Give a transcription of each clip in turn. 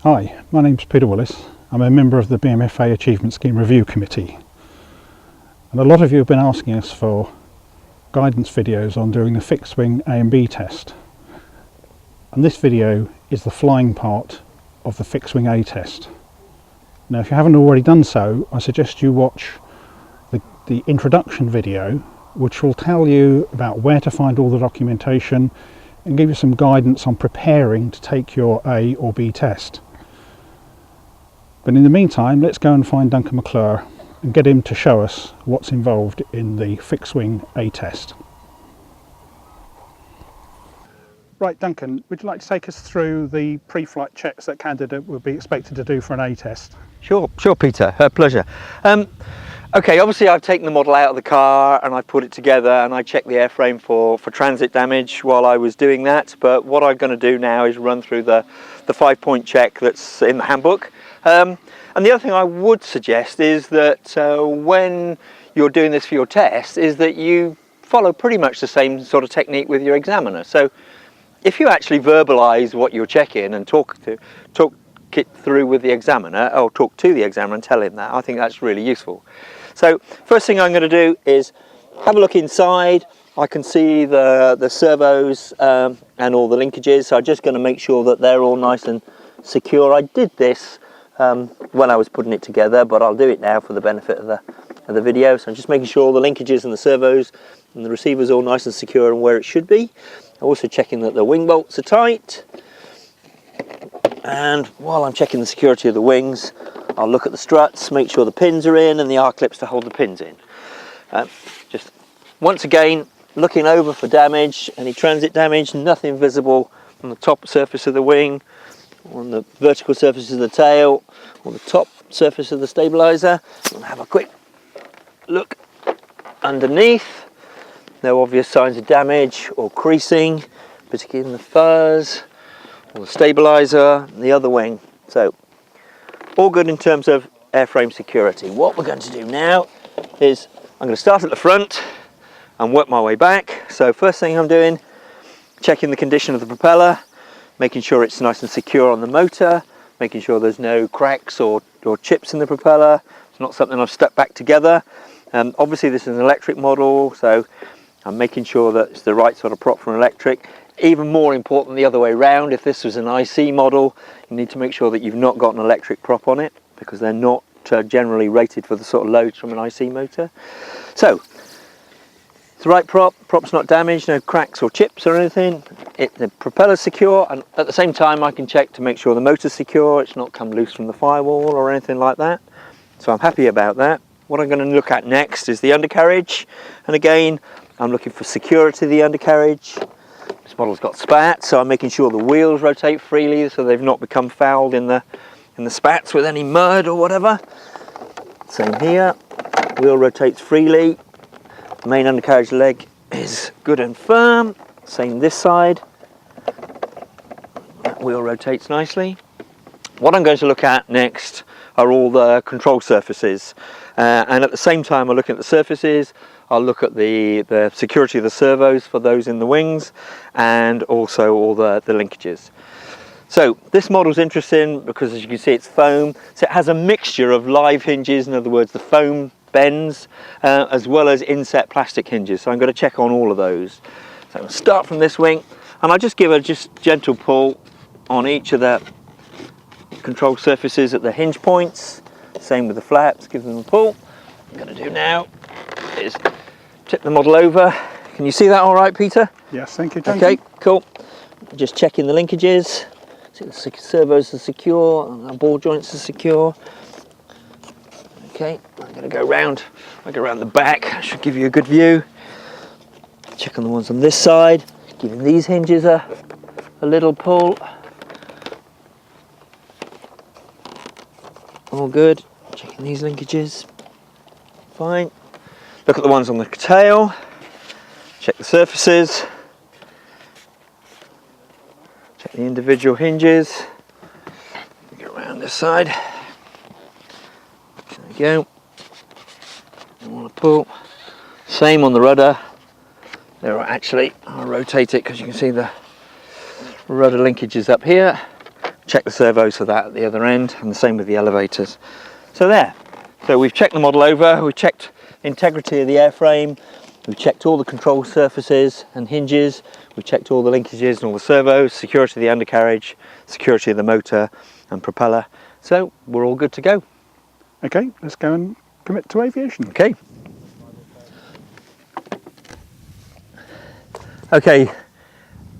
Hi, my name's Peter Willis. I'm a member of the BMFA Achievement Scheme Review Committee. And a lot of you have been asking us for guidance videos on doing the fixed wing A and B test. And this video is the flying part of the fixed wing A test. Now, if you haven't already done so, I suggest you watch the introduction video, which will tell you about where to find all the documentation and give you some guidance on preparing to take your A or B test. But in the meantime, let's go and find Duncan McClure and get him to show us what's involved in the fixed wing A test. Right, Duncan, would you like to take us through the pre-flight checks that candidate would be expected to do for an A test? Sure, Peter, pleasure. Okay, obviously I've taken the model out of the car and I've put it together and I checked the airframe for transit damage while I was doing that. But what I'm going to do now is run through the 5-point check that's in the handbook. And the other thing I would suggest is that when you're doing this for your test is that you follow pretty much the same sort of technique with your examiner. So if you actually verbalise what you're checking and talk it through with the examiner, or talk to the examiner and tell him that, I think that's really useful. So first thing I'm going to do is have a look inside. I can see the servos and all the linkages, so I'm just going to make sure that they're all nice and secure. I did this when I was putting it together, but I'll do it now for the benefit of the video. So I'm just making sure all the linkages and the servos and the receivers are all nice and secure and where it should be. I'm also checking that the wing bolts are tight. And while I'm checking the security of the wings, I'll look at the struts, make sure the pins are in and the R-clips to hold the pins in. Just once again, looking over for damage, any transit damage, nothing visible on the top surface of the wing, on the vertical surface of the tail, or the top surface of the stabilizer. I'll have a quick look underneath. No obvious signs of damage or creasing, particularly in the furs, or the stabilizer, and the other wing. So all good in terms of airframe security. What we're going to do now is I'm going to start at the front and work my way back. So first thing I'm doing, checking the condition of the propeller, making sure it's nice and secure on the motor, making sure there's no cracks or chips in the propeller. It's not something I've stuck back together. Obviously this is an electric model, so I'm making sure that it's the right sort of prop for an electric. Even more important the other way around, if this was an IC model, you need to make sure that you've not got an electric prop on it, because they're not generally rated for the sort of loads from an IC motor. So it's the right prop's not damaged, no cracks or chips or anything. The propeller's secure, and at the same time I can check to make sure the motor's secure, it's not come loose from the firewall or anything like that. So I'm happy about that. What I'm going to look at next is the undercarriage, and again I'm looking for security of the undercarriage. This model's got spats, so I'm making sure the wheels rotate freely so they've not become fouled in the spats with any mud or whatever. Same here, wheel rotates freely. The main undercarriage leg is good and firm. Same this side. That wheel rotates nicely. What I'm going to look at next are all the control surfaces. And at the same time I'm looking at the surfaces, I'll look at the security of the servos for those in the wings, and also all the linkages. So this model's interesting because, as you can see, it's foam. So it has a mixture of live hinges, in other words the foam bends, as well as inset plastic hinges. So I'm going to check on all of those. So I'm going to start from this wing, and I'll just give a gentle pull on each of the control surfaces at the hinge points. Same with the flaps, give them a pull. What I'm going to do now is tip the model over. Can you see that all right, Peter? Yes, thank you, Duncan. Okay, cool. Just checking the linkages. See the servos are secure, and the ball joints are secure. Okay, I'm going to go around. I'll go around the back. That should give you a good view. Check on the ones on this side. Giving these hinges a little pull. All good. Checking these linkages. Fine. Look at the ones on the tail. Check the surfaces. Check the individual hinges. Go around this side. There we go. You want to pull. Same on the rudder. There are actually, I'll rotate it because you can see the rudder linkages up here. check the servos for that at the other end, and the same with the elevators. So there. So we've checked the model over, we've checked integrity of the airframe, we've checked all the control surfaces and hinges, we've checked all the linkages and all the servos, security of the undercarriage, security of the motor and propeller. So we're all good to go. Okay, let's go and commit to aviation. Okay. Okay,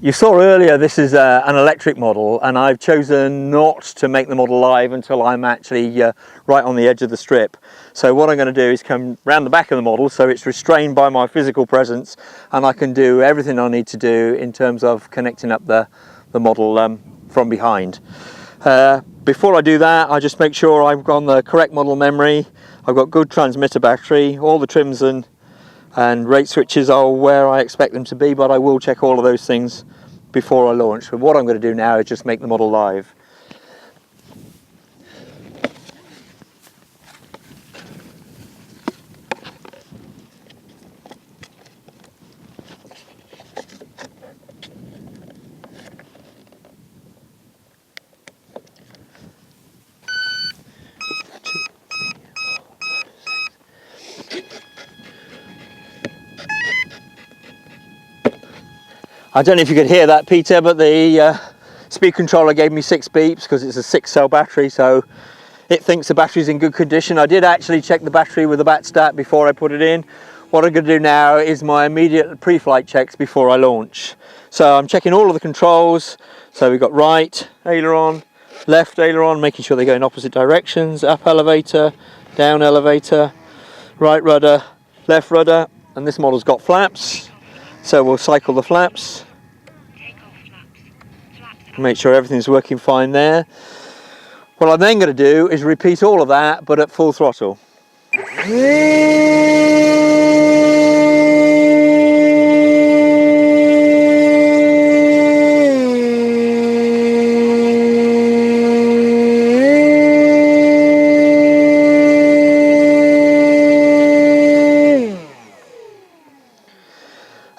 you saw earlier this is an electric model, and I've chosen not to make the model live until I'm actually right on the edge of the strip. So what I'm going to do is come round the back of the model so it's restrained by my physical presence, and I can do everything I need to do in terms of connecting up the model from behind. Before I do that, I just make sure I've got the correct model memory, I've got good transmitter battery, all the trims and rate switches are where I expect them to be, but I will check all of those things before I launch. But what I'm going to do now is just make the model live. I don't know if you could hear that, Peter, but the speed controller gave me 6 beeps because it's a 6-cell battery, so it thinks the battery's in good condition. I did actually check the battery with the bat stat before I put it in. What I'm going to do now is my immediate pre-flight checks before I launch. So I'm checking all of the controls. So we've got right aileron, left aileron, making sure they go in opposite directions, up elevator, down elevator, right rudder, left rudder, and this model's got flaps. So we'll cycle the flaps, make sure everything's working fine there. What I'm then going to do is repeat all of that, but at full throttle.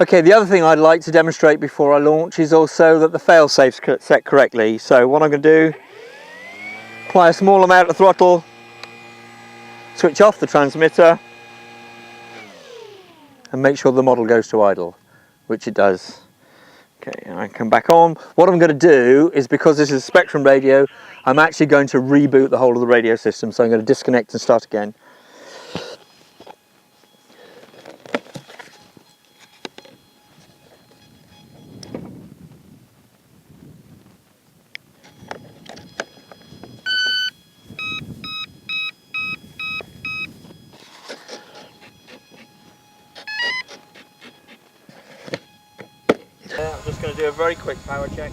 Okay, the other thing I'd like to demonstrate before I launch is also that the fail-safe's set correctly. So what I'm going to do, apply a small amount of throttle, switch off the transmitter, and make sure the model goes to idle, which it does. Okay, and I come back on. What I'm going to do is, because this is a Spectrum radio, I'm actually going to reboot the whole of the radio system. So I'm going to disconnect and start again. I'm just going to do a very quick power check.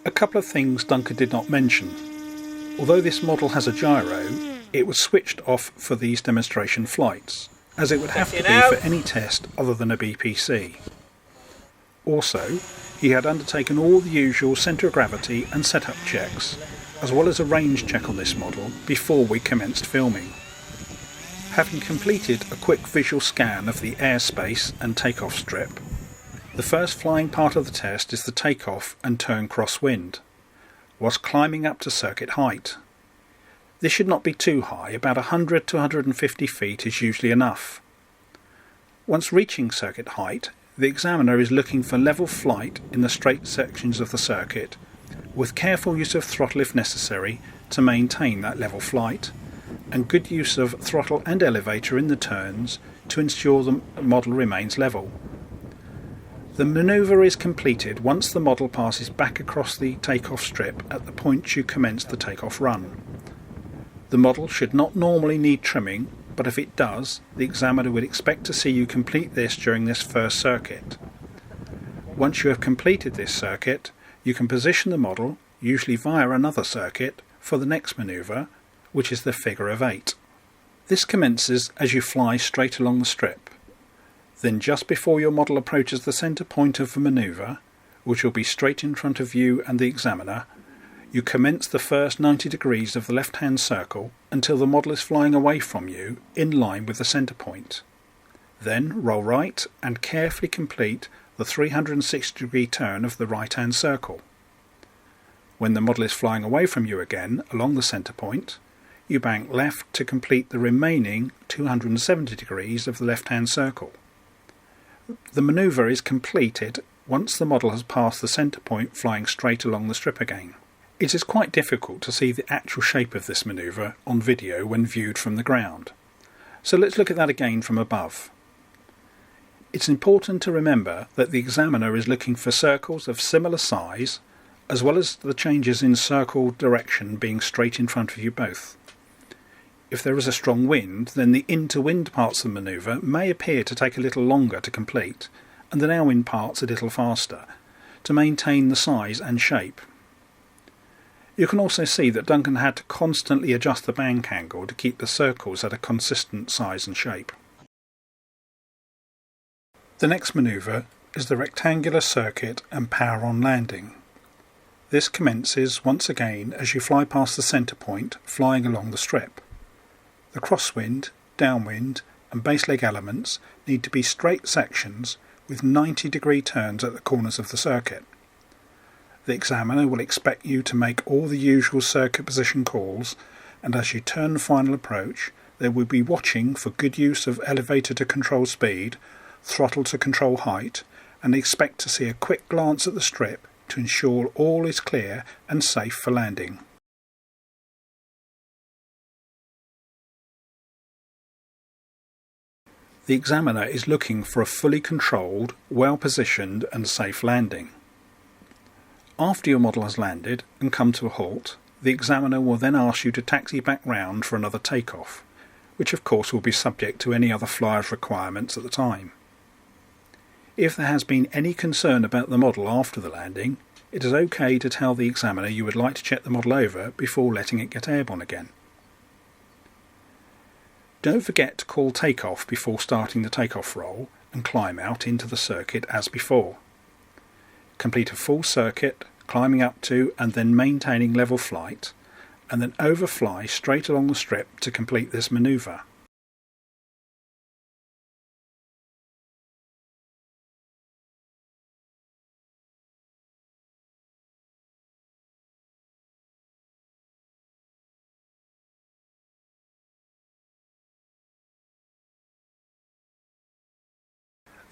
A couple of things Duncan did not mention. Although this model has a gyro, it was switched off for these demonstration flights, as it would have to be for any test other than a BPC. Also, he had undertaken all the usual centre of gravity and setup checks, as well as a range check on this model before we commenced filming. Having completed a quick visual scan of the airspace and takeoff strip, the first flying part of the test is the takeoff and turn crosswind, whilst climbing up to circuit height. This should not be too high, about 100 to 150 feet is usually enough. Once reaching circuit height, the examiner is looking for level flight in the straight sections of the circuit, with careful use of throttle if necessary to maintain that level flight, and good use of throttle and elevator in the turns to ensure the model remains level. The manoeuvre is completed once the model passes back across the takeoff strip at the point you commence the takeoff run. The model should not normally need trimming, but if it does, the examiner would expect to see you complete this during this first circuit. Once you have completed this circuit, you can position the model, usually via another circuit, for the next manoeuvre, which is the figure of 8. This commences as you fly straight along the strip. Then just before your model approaches the centre point of the manoeuvre, which will be straight in front of you and the examiner, you commence the first 90 degrees of the left-hand circle until the model is flying away from you in line with the centre point. Then roll right and carefully complete the 360-degree turn of the right-hand circle. When the model is flying away from you again along the centre point, you bank left to complete the remaining 270 degrees of the left-hand circle. The manoeuvre is completed once the model has passed the centre point flying straight along the strip again. It is quite difficult to see the actual shape of this manoeuvre on video when viewed from the ground. So let's look at that again from above. It's important to remember that the examiner is looking for circles of similar size, as well as the changes in circle direction being straight in front of you both. If there is a strong wind, then the in-to-wind parts of the manoeuvre may appear to take a little longer to complete, and the now-wind parts a little faster, to maintain the size and shape. You can also see that Duncan had to constantly adjust the bank angle to keep the circles at a consistent size and shape. The next manoeuvre is the rectangular circuit and power on landing. This commences once again as you fly past the centre point, flying along the strip. The crosswind, downwind and base leg elements need to be straight sections with 90-degree turns at the corners of the circuit. The examiner will expect you to make all the usual circuit position calls, and as you turn final approach, they will be watching for good use of elevator to control speed, throttle to control height, and expect to see a quick glance at the strip to ensure all is clear and safe for landing. The examiner is looking for a fully controlled, well-positioned and safe landing. After your model has landed and come to a halt, the examiner will then ask you to taxi back round for another takeoff, which of course will be subject to any other flyer's requirements at the time. If there has been any concern about the model after the landing, it is okay to tell the examiner you would like to check the model over before letting it get airborne again. Don't forget to call takeoff before starting the takeoff roll and climb out into the circuit as before. Complete a full circuit, climbing up to and then maintaining level flight, and then overfly straight along the strip to complete this manoeuvre.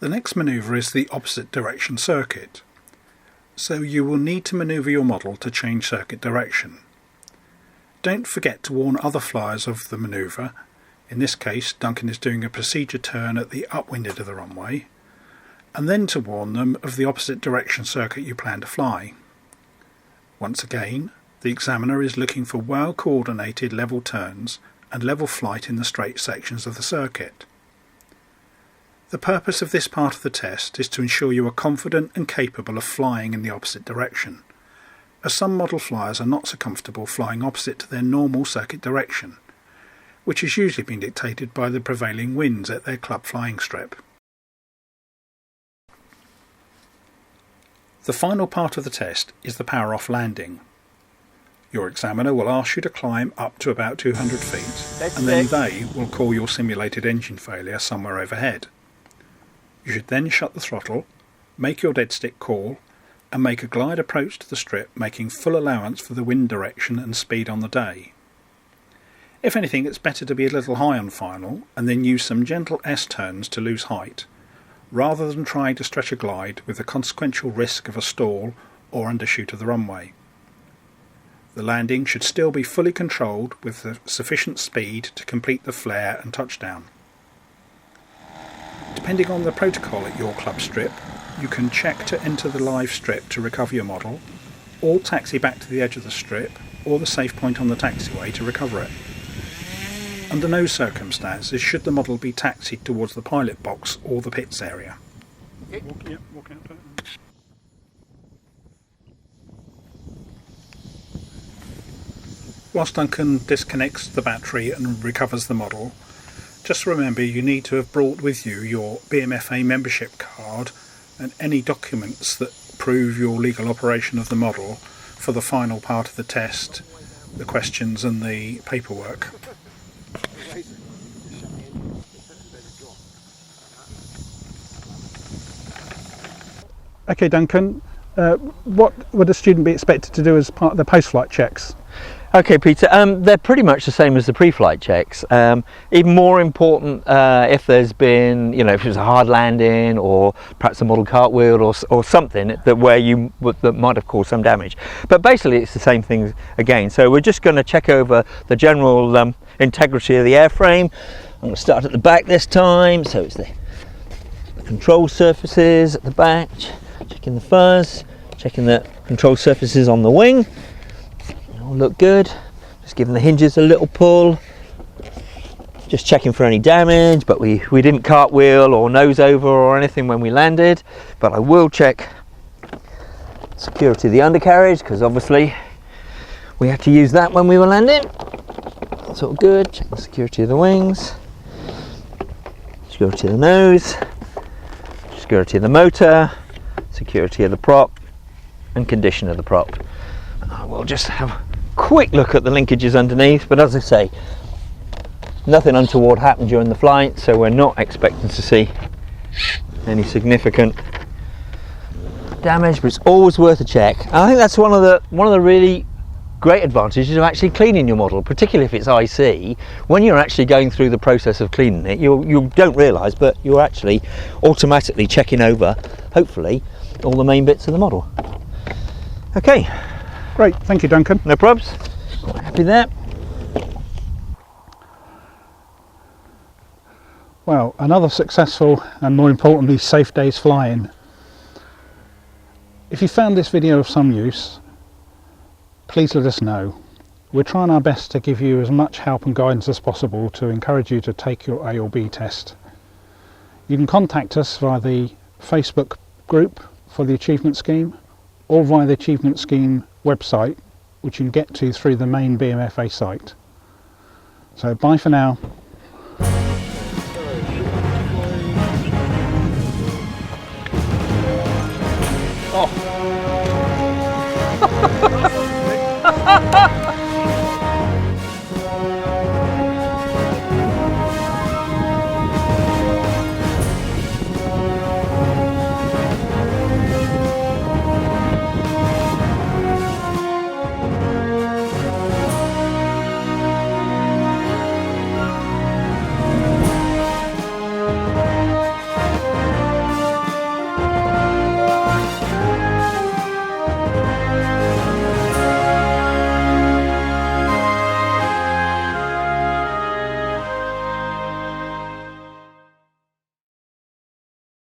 The next manoeuvre is the opposite direction circuit, so you will need to manoeuvre your model to change circuit direction. Don't forget to warn other flyers of the manoeuvre. In this case, Duncan is doing a procedure turn at the upwind end of the runway, and then to warn them of the opposite direction circuit you plan to fly. Once again, the examiner is looking for well-coordinated level turns and level flight in the straight sections of the circuit. The purpose of this part of the test is to ensure you are confident and capable of flying in the opposite direction, as some model flyers are not so comfortable flying opposite to their normal circuit direction, which has usually been dictated by the prevailing winds at their club flying strip. The final part of the test is the power off landing. Your examiner will ask you to climb up to about 200 feet, and then they will call your simulated engine failure somewhere overhead. You should then shut the throttle, make your dead stick call, and make a glide approach to the strip, making full allowance for the wind direction and speed on the day. If anything, it's better to be a little high on final, and then use some gentle S-turns to lose height, rather than trying to stretch a glide with the consequential risk of a stall or undershoot of the runway. The landing should still be fully controlled with sufficient speed to complete the flare and touchdown. Depending on the protocol at your club strip, you can check to enter the live strip to recover your model, or taxi back to the edge of the strip, or the safe point on the taxiway to recover it. Under no circumstances should the model be taxied towards the pilot box or the pits area. Walk out to it. Whilst Duncan disconnects the battery and recovers the model, just remember you need to have brought with you your BMFA membership card and any documents that prove your legal operation of the model for the final part of the test, the questions and the paperwork. Okay Duncan, what would a student be expected to do as part of the post-flight checks? Okay, Peter, they're pretty much the same as the pre-flight checks. Even more important if there's been, you know, if it was a hard landing or perhaps a model cartwheel or something that that might have caused some damage. But basically it's the same thing again. So we're just going to check over the general integrity of the airframe. I'm going to start at the back this time. So it's the control surfaces at the back, checking the fuzz, checking the control surfaces on the wing. All look good. Just giving the hinges a little pull, just checking for any damage, but we didn't cartwheel or nose over or anything when we landed. But I will check security of the undercarriage, because obviously we had to use that when we were landing. That's all good. Check the security of the wings, security of the nose, security of the motor, security of the prop, and condition of the prop. We'll just have a quick look at the linkages underneath, but as I say, nothing untoward happened during the flight, so we're not expecting to see any significant damage, but it's always worth a check. And I think that's one of the really great advantages of actually cleaning your model, particularly if it's IC. When you're actually going through the process of cleaning it, you don't realise, but you're actually automatically checking over, hopefully, all the main bits of the model. Okay. Great, thank you, Duncan. No probs. Happy there. Well, another successful and more importantly safe day's flying. If you found this video of some use, please let us know. We're trying our best to give you as much help and guidance as possible to encourage you to take your A or B test. You can contact us via the Facebook group for the Achievement Scheme, or via the Achievement Scheme website, which you can get to through the main BMFA site. So bye for now. Oh.